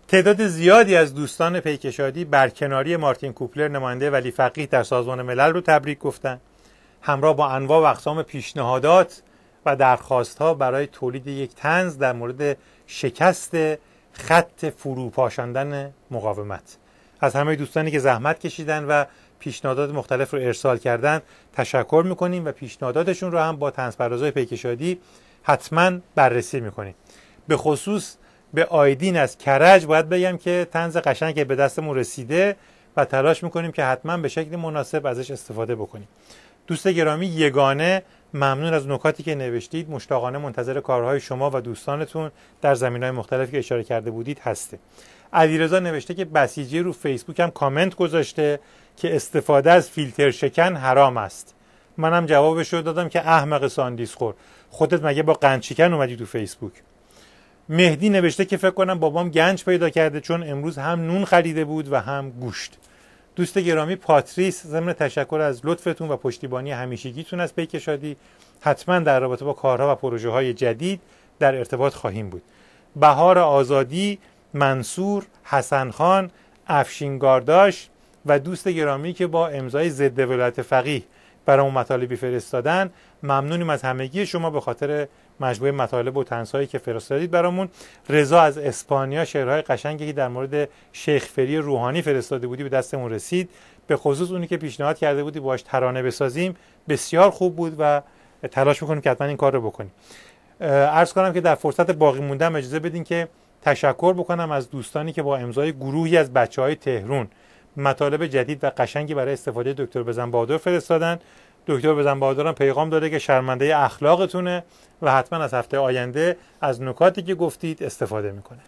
تعداد زیادی از دوستان پیکشادی برکناری مارتین کوپلر نماینده ولی فقیه در سازمان ملل رو تبریک گفتن، همراه با انواع و اقسام پیشنهادات و درخواست‌ها برای تولید یک طنز در مورد شکست خط فروپاشاندن مقاومت. از همه دوستانی که زحمت کشیدن و پیشنهادات مختلف رو ارسال کردن تشکر میکنیم و پیشنهاداتشون رو هم با طنزپردازهای پیکشادی حتما بررسی میکنیم. به خصوص به آیدین از کرج باید بگم که طنز قشنگی به دستمون رسیده و تلاش میکنیم که حتما به شکل مناسب ازش استفاده بکنیم. دوست گرامی یگانه، ممنون از نکاتی که نوشتید. مشتاقانه منتظر کارهای شما و دوستانتون در زمینه‌های مختلفی که اشاره کرده بودید هسته. علیرضا نوشته که بسیجی رو فیسبوک هم کامنت گذاشته که استفاده از فیلتر شکن حرام است. منم جوابش رو دادم که احمق ساندیس خور، خودت مگه با قند شکن اومدی تو فیسبوک؟ مهدی نوشته که فکر کنم بابام گنج پیدا کرده چون امروز هم نون خریده بود و هم گوشت. دوست گرامی پاتریس، ضمن تشکر از لطفتون و پشتیبانی همیشگیتون از پیکشادی، حتما در رابطه با کارها و پروژه های جدید در ارتباط خواهیم بود. بهار آزادی، منصور، حسن خان، افشین گارداش و دوست گرامی که با امضای ضد ولایت فقیه برامون مطالبی فرستادن، ممنونیم از همگی شما به خاطر مجموعه مطالب و طنزهایی که فرستادید برامون. رضا از اسپانیا شعرهای قشنگی که در مورد شیخ فری روحانی فرستاده بودی به دستمون رسید، به خصوص اونی که پیشنهاد کرده بودی باهاش ترانه بسازیم، بسیار خوب بود و تلاش میکنیم که حتما این کار رو بکنیم. عرض کنم که در فرصت باقی مونده اجازه بدین که تشکر بکنم از دوستانی که با امضای گروهی از بچه‌های تهران مطالب جدید و قشنگی برای استفاده دکتر بزن بهادر فرستادن. دکتر بزن بهادر هم پیغام داده که شرمنده اخلاقتونه و حتما از هفته آینده از نکاتی که گفتید استفاده میکنه.